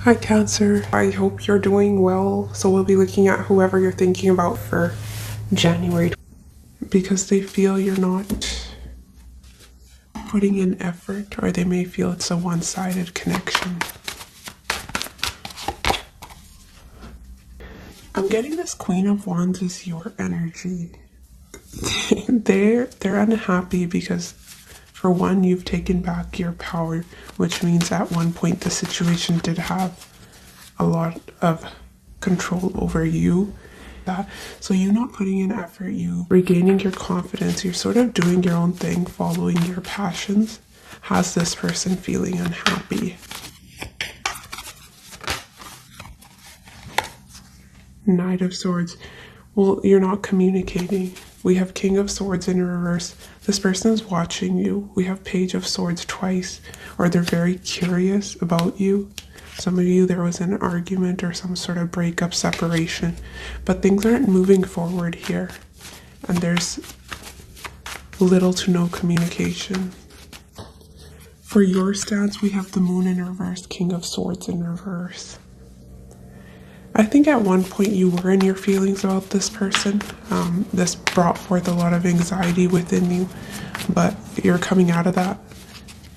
Hi Cancer, I hope you're doing well. So we'll be looking at whoever you're thinking about for January, because they feel you're not putting in effort, or they may feel it's a one-sided connection. I'm getting this Queen of Wands is your energy. They're unhappy because, for one, you've taken back your power, which means at one point the situation did have a lot of control over you. So you're not putting in effort, you regaining your confidence, you're sort of doing your own thing, following your passions, has this person feeling unhappy. Knight of Swords. Well, you're not communicating. We have King of Swords in reverse. This person is watching you. We have Page of Swords twice, or they're very curious about you. Some of you, there was an argument or some sort of breakup, separation, but things aren't moving forward here. And there's little to no communication. For your stance, we have the Moon in reverse, King of Swords in reverse. I think at one point you were in your feelings about this person. This brought forth a lot of anxiety within you, but you're coming out of that.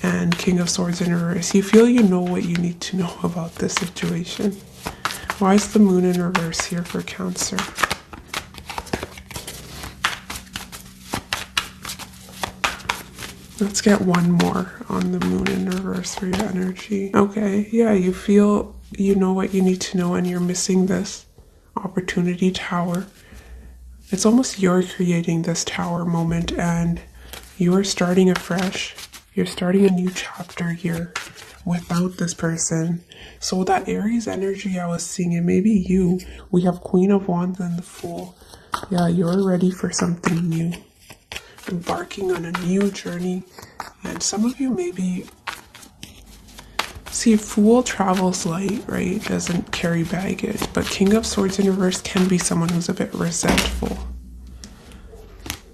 And King of Swords in reverse. You feel you know what you need to know about this situation. Why is the Moon in reverse here for Cancer? Let's get one more on the Moon in reverse for your energy. Okay, yeah, you feel you know what you need to know, and you're missing this opportunity tower. It's almost you're creating this tower moment, and you're starting afresh. You're starting a new chapter here without this person. So that Aries energy I was seeing, it may be you. We have Queen of Wands and the Fool. Yeah, you're ready for something new. Embarking on a new journey. And some of you maybe... See, Fool travels light, right? Doesn't carry baggage. But King of Swords in reverse can be someone who's a bit resentful.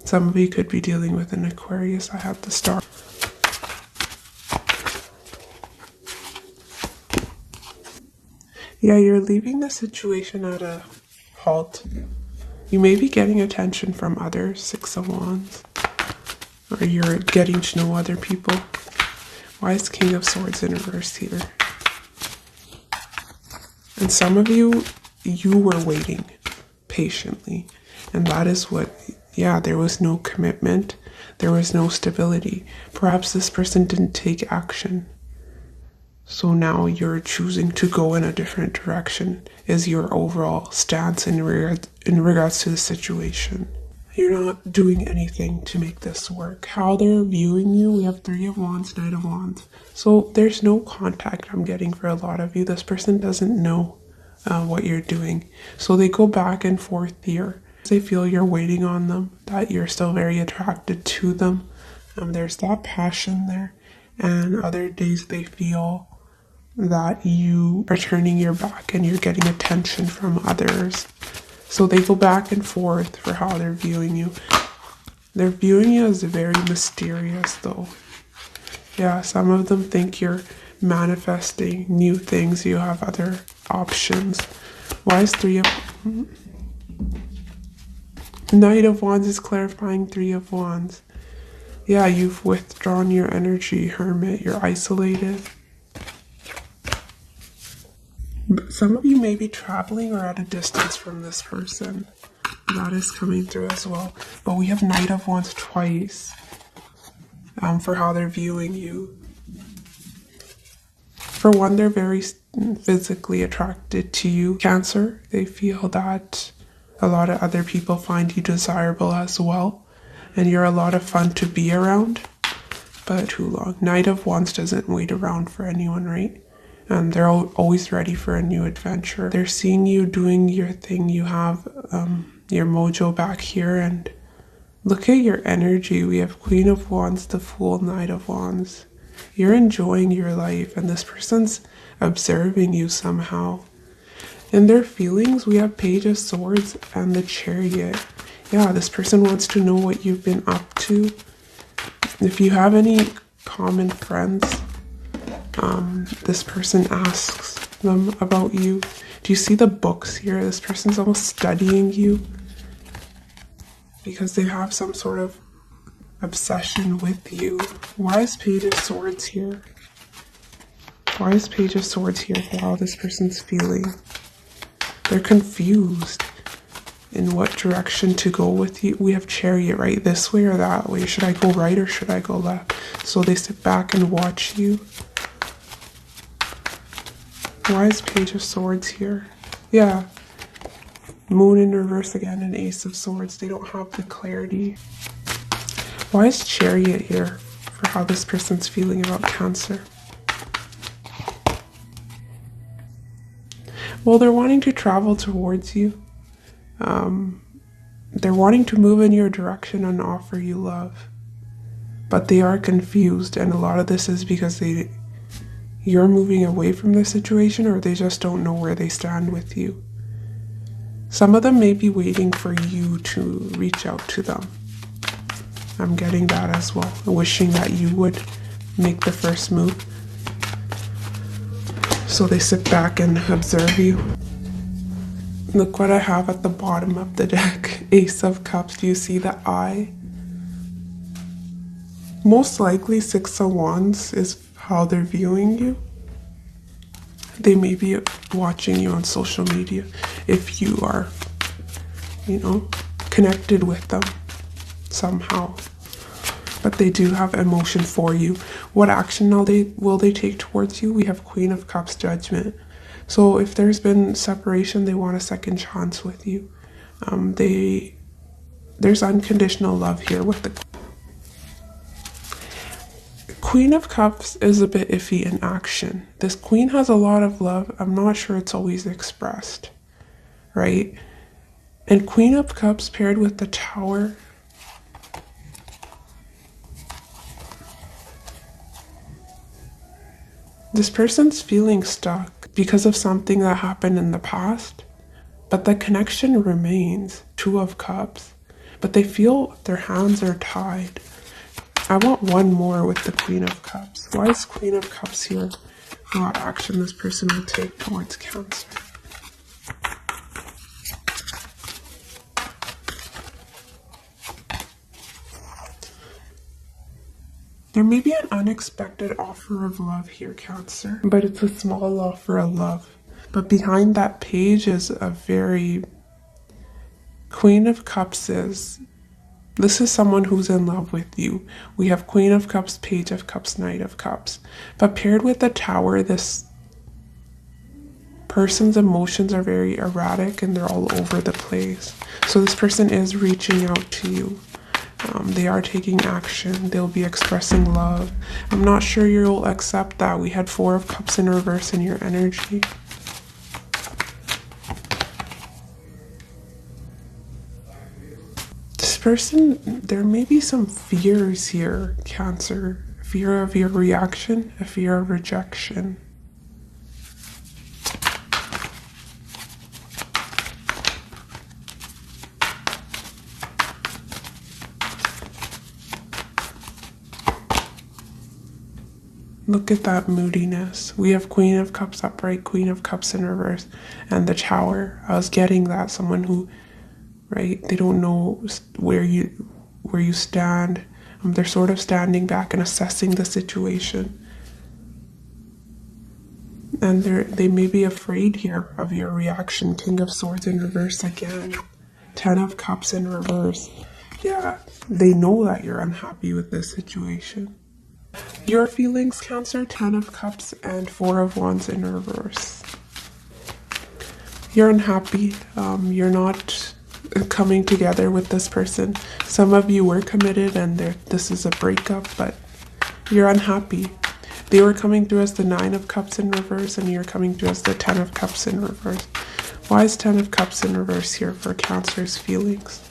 Some of you could be dealing with an Aquarius. I have the Star. Yeah, you're leaving the situation at a halt. You may be getting attention from others, Six of Wands. Or you're getting to know other people. Why is King of Swords in reverse here? And some of you, you were waiting patiently. And that is what, yeah, there was no commitment. There was no stability. Perhaps this person didn't take action. So now you're choosing to go in a different direction, is your overall stance in regards to the situation. You're not doing anything to make this work. How they're viewing you, we have Three of Wands, Knight of Wands. So there's no contact I'm getting for a lot of you. This person doesn't know what you're doing. So they go back and forth here. They feel you're waiting on them, that you're still very attracted to them. There's that passion there. And other days they feel that you are turning your back and you're getting attention from others. So they go back and forth for how they're viewing you. They're viewing you as very mysterious though. Yeah, some of them think you're manifesting new things. You have other options. Why is Knight of Wands is clarifying Three of Wands. Yeah, you've withdrawn your energy, Hermit. You're isolated. Some of you may be traveling or at a distance from this person. That is coming through as well. But we have Knight of Wands twice for how they're viewing you. For one, they're very physically attracted to you, Cancer. They feel that a lot of other people find you desirable as well. And you're a lot of fun to be around. But too long. Knight of Wands doesn't wait around for anyone, right? And they're always ready for a new adventure. They're seeing you doing your thing. You have your mojo back here, and look at your energy. We have Queen of Wands, the Fool, Knight of Wands. You're enjoying your life, and this person's observing you somehow. In their feelings, we have Page of Swords and the Chariot. Yeah, this person wants to know what you've been up to. If you have any common friends, this person asks them about you. Do you see the books here? This person's almost studying you because they have some sort of obsession with you. Why is Page of Swords here? Why is Page of Swords here for how this person's feeling? They're confused in what direction to go with you. We have Chariot, right? This way or that way? Should I go right or should I go left? So they sit back and watch you. Why is Page of Swords here? Yeah. Moon in reverse again and Ace of Swords. They don't have the clarity. Why is Chariot here for how this person's feeling about Cancer? Well, they're wanting to travel towards you. They're wanting to move in your direction and offer you love. But they are confused, and a lot of this is because you're moving away from the situation, or they just don't know where they stand with you. Some of them may be waiting for you to reach out to them. I'm getting that as well. Wishing that you would make the first move. So they sit back and observe you. Look what I have at the bottom of the deck. Ace of Cups. Do you see the eye? Most likely 6 of Wands is how they're viewing you. They may be watching you on social media if you are, connected with them somehow. But they do have emotion for you. What action will they take towards you? We have Queen of Cups, Judgment. So if there's been separation, they want a second chance with you. There's unconditional love here with the Queen of Cups is a bit iffy in action. This Queen has a lot of love. I'm not sure it's always expressed, right? And Queen of Cups paired with the Tower. This person's feeling stuck because of something that happened in the past, but the connection remains. 2 of Cups, but they feel their hands are tied. I want one more with the Queen of Cups. Why is Queen of Cups here? What action this person will take towards Cancer? There may be an unexpected offer of love here, Cancer, but it's a small offer of love. But behind that page is a very... Queen of Cups this is someone who's in love with you. We have Queen of Cups, Page of Cups, Knight of Cups. But paired with the Tower, this person's emotions are very erratic and they're all over the place. So this person is reaching out to you. They are taking action. They'll be expressing love. I'm not sure you'll accept that. We had 4 of Cups in reverse in your energy. This person, there may be some fears here, Cancer. Fear of your reaction, a fear of rejection. Look at that moodiness. We have Queen of Cups upright, Queen of Cups in reverse, and the Tower. I was getting that. Someone who, right, they don't know where you stand. They're sort of standing back and assessing the situation. And they may be afraid here of your reaction. King of Swords in reverse again. 10 of Cups in reverse. Yeah, they know that you're unhappy with this situation. Your feelings, Cancer, 10 of Cups and 4 of Wands in reverse. You're unhappy. You're not coming together with this person. Some of you were committed and this is a breakup, but you're unhappy. They were coming through as the 9 of Cups in reverse and you're coming through as the 10 of Cups in reverse. Why is 10 of Cups in reverse here for Cancer's feelings?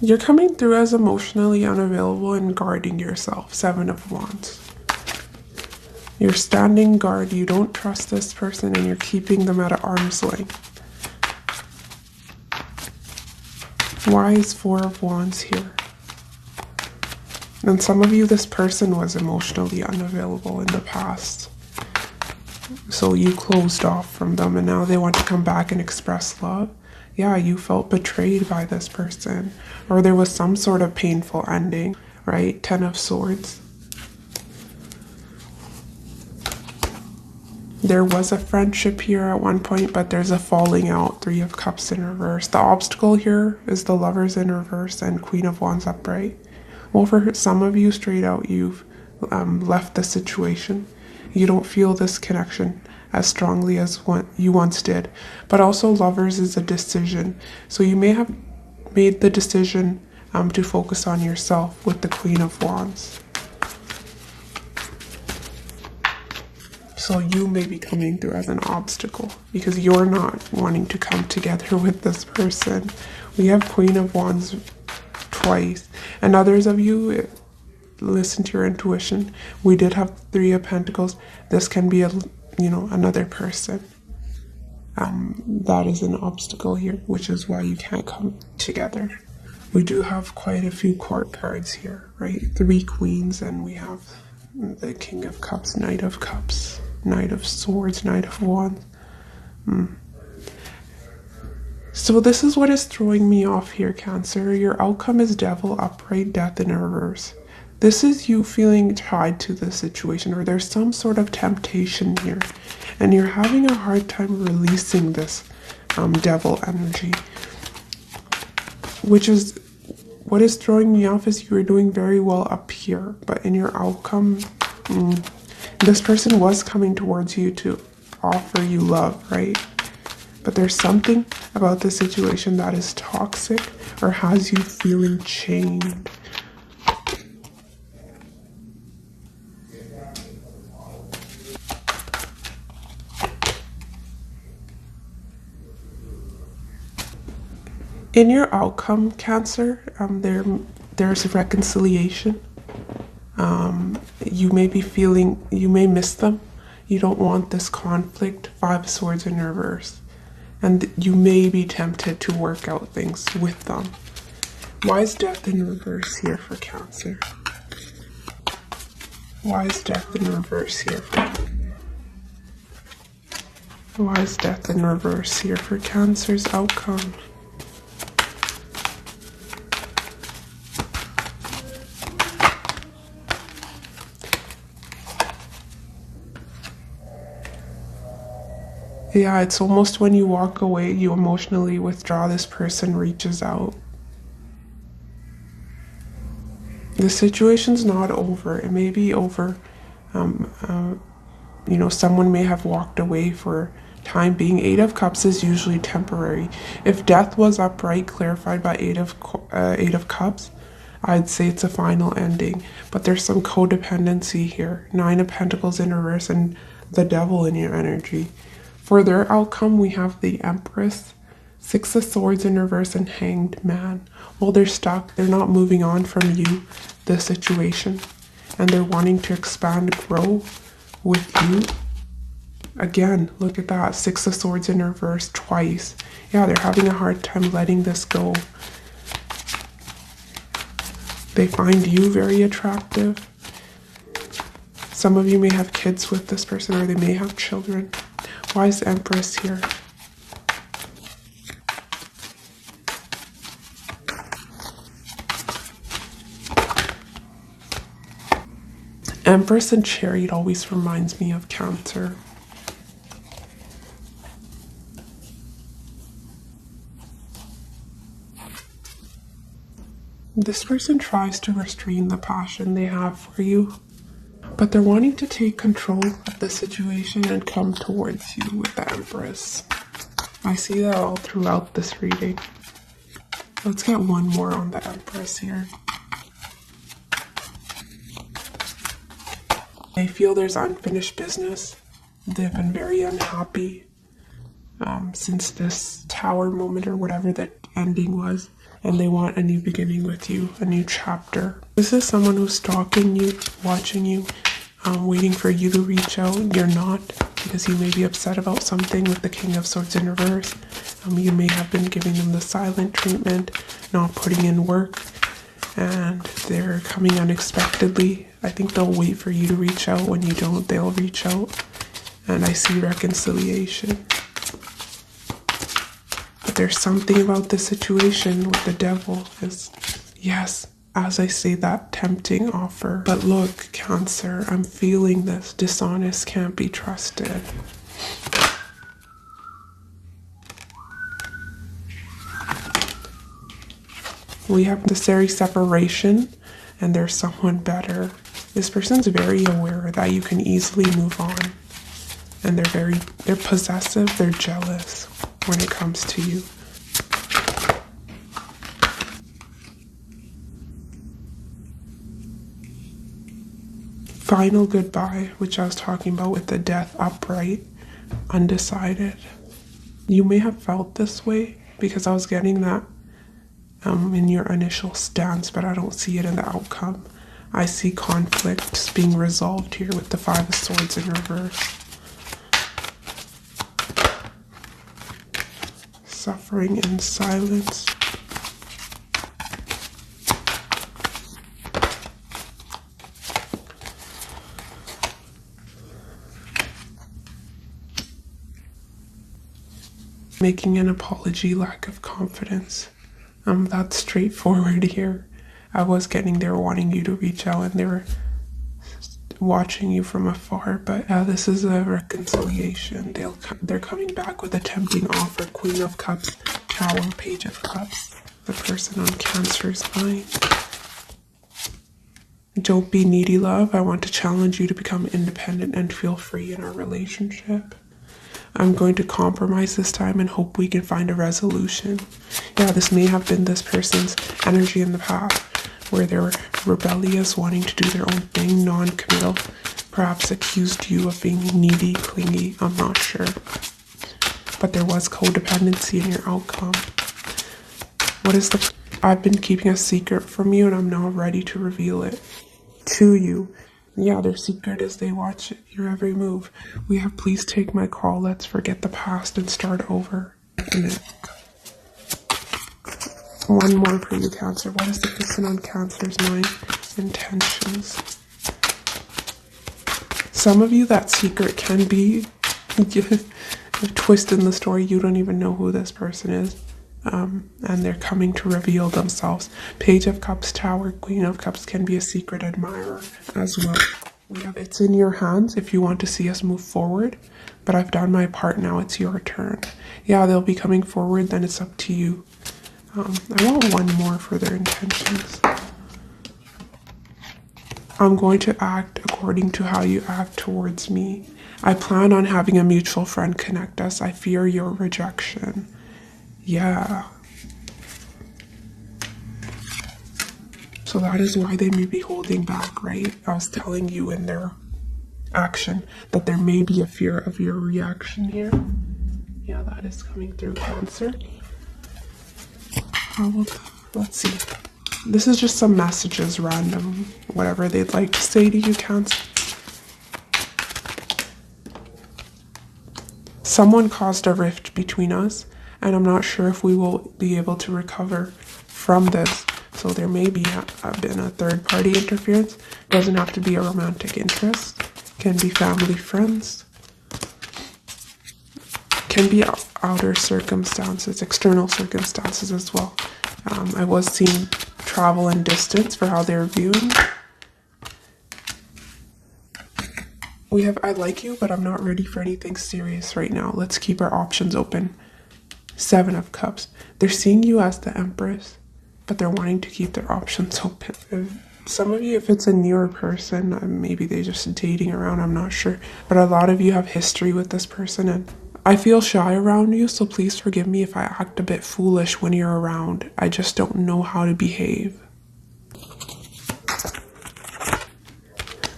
You're coming through as emotionally unavailable and guarding yourself. 7 of Wands. You're standing guard. You don't trust this person and you're keeping them at arm's length. Why is Four of Wands here? And some of you, this person was emotionally unavailable in the past. So you closed off from them and now they want to come back and express love. Yeah, you felt betrayed by this person. Or there was some sort of painful ending, right? 10 of Swords. There was a friendship here at one point, but there's a falling out. 3 of Cups in reverse. The obstacle here is the Lovers in reverse and Queen of Wands upright. Well, for some of you, straight out, you've left the situation. You don't feel this connection as strongly as you once did. But also, Lovers is a decision. So you may have made the decision to focus on yourself with the Queen of Wands. So you may be coming through as an obstacle because you're not wanting to come together with this person. We have Queen of Wands twice. And others of you, listen to your intuition. We did have 3 of Pentacles. This can be another person. That is an obstacle here, which is why you can't come together. We do have quite a few court cards here, right? 3 queens, and we have the King of Cups, Knight of Cups, Knight of Swords, Knight of Wands. So this is what is throwing me off here, Cancer. Your outcome is Devil, upright, Death in reverse. This is you feeling tied to the situation, or there's some sort of temptation here, and you're having a hard time releasing this Devil energy, which is what is throwing me off. Is you were doing very well up here, but in your outcome, this person was coming towards you to offer you love, right? But there's something about the situation that is toxic or has you feeling chained. In your outcome, Cancer, there's reconciliation. You may be feeling, you may miss them. You don't want this conflict. 5 of Swords in reverse. And you may be tempted to work out things with them. Why is Death in reverse here for Cancer? Why is Death in reverse here Why is Death in reverse here for Cancer's outcome? Yeah, it's almost when you walk away, you emotionally withdraw, this person reaches out. The situation's not over. It may be over. Someone may have walked away for time being. 8 of Cups is usually temporary. If Death was upright, clarified by 8 of Cups, I'd say it's a final ending. But there's some codependency here. 9 of Pentacles in reverse and the Devil in your energy. For their outcome, we have the Empress, 6 of Swords in reverse, and Hanged Man. Well, they're stuck. They're not moving on from you, the situation. And they're wanting to expand, grow with you. Again, look at that. 6 of Swords in reverse twice. Yeah, they're having a hard time letting this go. They find you very attractive. Some of you may have kids with this person, or they may have children. Why is Empress here? Empress and Chariot always reminds me of Cancer. This person tries to restrain the passion they have for you, but they're wanting to take control of the situation and come towards you with the Empress. I see that all throughout this reading. Let's get one more on the Empress here. They feel there's unfinished business. They've been very unhappy since this Tower moment or whatever that ending was. And they want a new beginning with you, a new chapter. This is someone who's stalking you, watching you, waiting for you to reach out. You're not, because you may be upset about something with the King of Swords in reverse. You may have been giving them the silent treatment, not putting in work, and they're coming unexpectedly. I think they'll wait for you to reach out. When you don't, they'll reach out. And I see reconciliation. But there's something about the situation with the devil is, yes, as I say, that tempting offer. But look, Cancer, I'm feeling this. Dishonest can't be trusted. We have necessary separation, and there's someone better. This person's very aware that you can easily move on. And they're possessive, they're jealous when it comes to you. Final goodbye, which I was talking about with the death upright, undecided. You may have felt this way because I was getting that in your initial stance, but I don't see it in the outcome. I see conflicts being resolved here with the Five of Swords in reverse. Suffering in silence. Making an apology, lack of confidence. That's straightforward here. I was getting there wanting you to reach out, and they were watching you from afar, but this is a reconciliation. They're coming back with a tempting offer. Queen of Cups, Tower, Page of Cups. The person on Cancer's mind. Don't be needy, love. I want to challenge you to become independent and feel free in our relationship. I'm going to compromise this time and hope we can find a resolution. Yeah, this may have been this person's energy in the past, where they were rebellious, wanting to do their own thing, non-committal, perhaps accused you of being needy, clingy, I'm not sure. But there was codependency in your outcome. I've been keeping a secret from you, and I'm now ready to reveal it to you. Yeah, their secret is they watch your every move. We have please take my call. Let's forget the past and start over. One more for you, Cancer. What is the person on Cancer's mind? Intentions. Some of you, that secret can be a twist in the story. You don't even know who this person is. And they're coming to reveal themselves. Page of Cups, Tower, Queen of Cups can be a secret admirer as well. It's in your hands if you want to see us move forward, but I've done my part now. It's your turn. Yeah, they'll be coming forward, then it's up to you. I want one more for their intentions. I'm going to act according to how you act towards me. I plan on having a mutual friend connect us. I fear your rejection. Yeah. So that is why they may be holding back, right? I was telling you in their action that there may be a fear of your reaction here. Yeah, that is coming through, Cancer. Let's see. This is just some messages, random, whatever they'd like to say to you, Cancer. Someone caused a rift between us, and I'm not sure if we will be able to recover from this. So there may be been a third-party interference. Doesn't have to be a romantic interest. Can be family, friends. Can be outer circumstances, external circumstances as well. I was seeing travel and distance for how they're viewing. We have, I like you, but I'm not ready for anything serious right now. Let's keep our options open. Seven of Cups. They're seeing you as the Empress, but they're wanting to keep their options open. Some of you, if it's a newer person, maybe they're just dating around, I'm not sure. But a lot of you have history with this person, and I feel shy around you, so please forgive me if I act a bit foolish when you're around. I just don't know how to behave.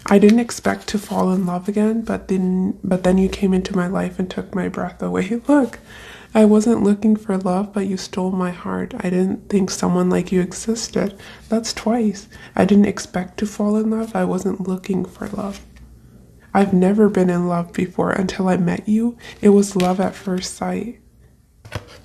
I didn't expect to fall in love again, but then you came into my life and took my breath away. Look, I wasn't looking for love, but you stole my heart. I didn't think someone like you existed. That's twice. I didn't expect to fall in love. I wasn't looking for love. I've never been in love before until I met you. It was love at first sight.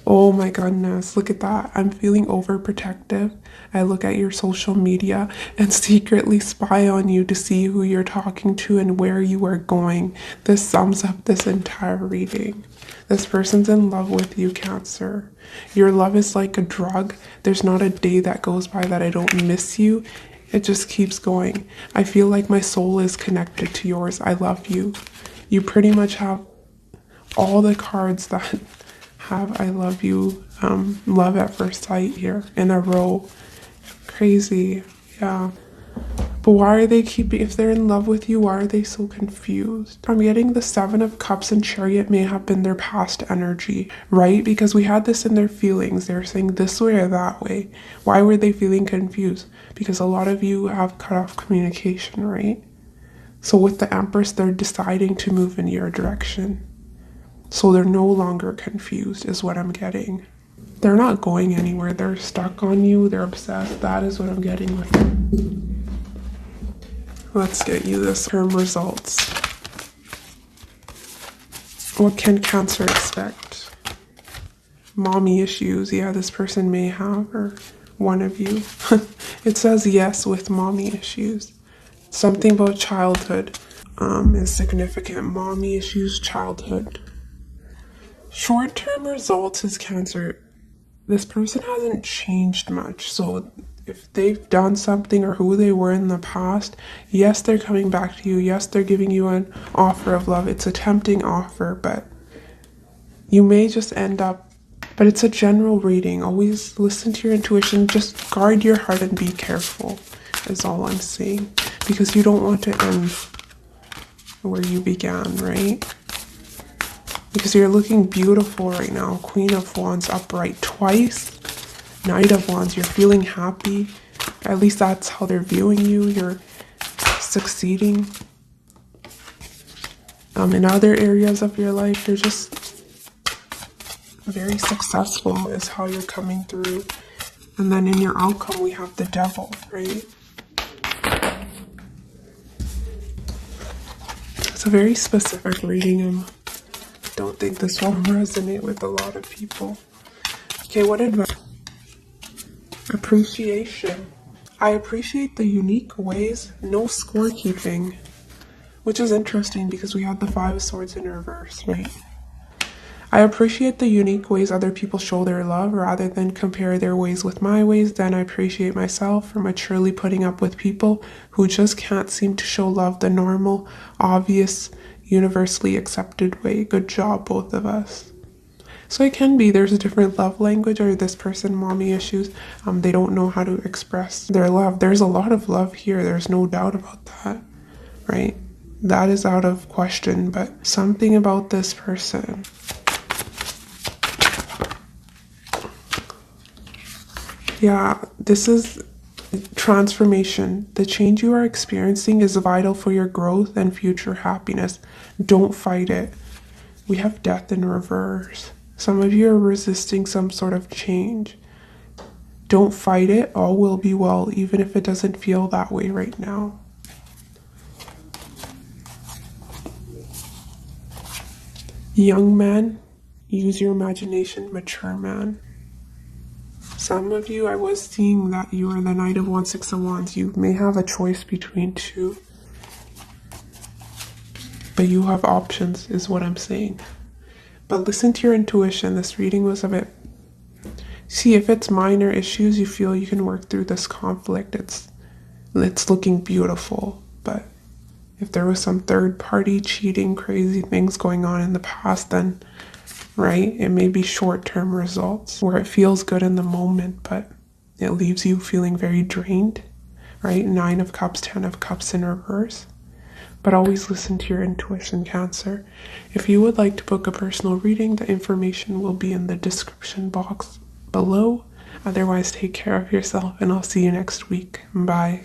Oh my goodness, look at that. I'm feeling overprotective. I look at your social media and secretly spy on you to see who you're talking to and where you are going. This sums up this entire reading. This person's in love with you, Cancer. Your love is like a drug. There's not a day that goes by that I don't miss you. It just keeps going. I feel like my soul is connected to yours. I love you. You pretty much have all the cards that have I love you, love at first sight here in a row. Crazy, yeah. But why are they keeping, if they're in love with you, why are they so confused? I'm getting the Seven of Cups and Chariot may have been their past energy, right? Because we had this in their feelings. They're saying this way or that way. Why were they feeling confused? Because a lot of you have cut off communication, right? So with the Empress, they're deciding to move in your direction. So they're no longer confused is what I'm getting. They're not going anywhere. They're stuck on you. They're obsessed. That is what I'm getting with them. Let's get you this term results. What can Cancer expect? Mommy issues. Yeah, this person may have, or one of you. It says yes with mommy issues. Something about childhood is significant. Mommy issues, childhood. Short-term results is Cancer. This person hasn't changed much. So if they've done something or who they were in the past, yes, they're coming back to you. Yes, they're giving you an offer of love. It's a tempting offer, but you may just end up, but it's a general reading. Always listen to your intuition. Just guard your heart and be careful is all I'm saying. Because you don't want to end where you began, right? Because you're looking beautiful right now. Queen of Wands upright twice. Knight of Wands, you're feeling happy. At least that's how they're viewing you. You're succeeding. In other areas of your life, you're just very successful is how you're coming through. And then in your outcome, we have the Devil, right? It's a very specific reading. Don't think this will resonate with a lot of people. Okay, what advice? Appreciation. I appreciate the unique ways, no scorekeeping, which is interesting because we had the Five of Swords in reverse, right? I appreciate the unique ways other people show their love rather than compare their ways with my ways. Then I appreciate myself for maturely putting up with people who just can't seem to show love the normal, obvious, universally accepted way. Good job, both of us. So it can be there's a different love language, or this person, mommy issues, they don't know how to express their love. There's a lot of love here. There's no doubt about that, right? That is out of question, but something about this person. Yeah, this is transformation. The change you are experiencing is vital for your growth and future happiness. Don't fight it. We have Death in reverse. Some of you are resisting some sort of change. Don't fight it. All will be well, even if it doesn't feel that way right now. Young man, use your imagination. Mature man. Some of you, I was seeing that you are the Knight of Wands, Six of Wands. You may have a choice between two. But you have options, is what I'm saying. But listen to your intuition. This reading was a bit... See, if it's minor issues, you feel you can work through this conflict. It's looking beautiful. But if there was some third party cheating, crazy things going on in the past, then... right? It may be short-term results where it feels good in the moment, but it leaves you feeling very drained, right? 9 of Cups, 10 of Cups in reverse. But always listen to your intuition, Cancer. If you would like to book a personal reading, the information will be in the description box below. Otherwise, take care of yourself, and I'll see you next week. Bye.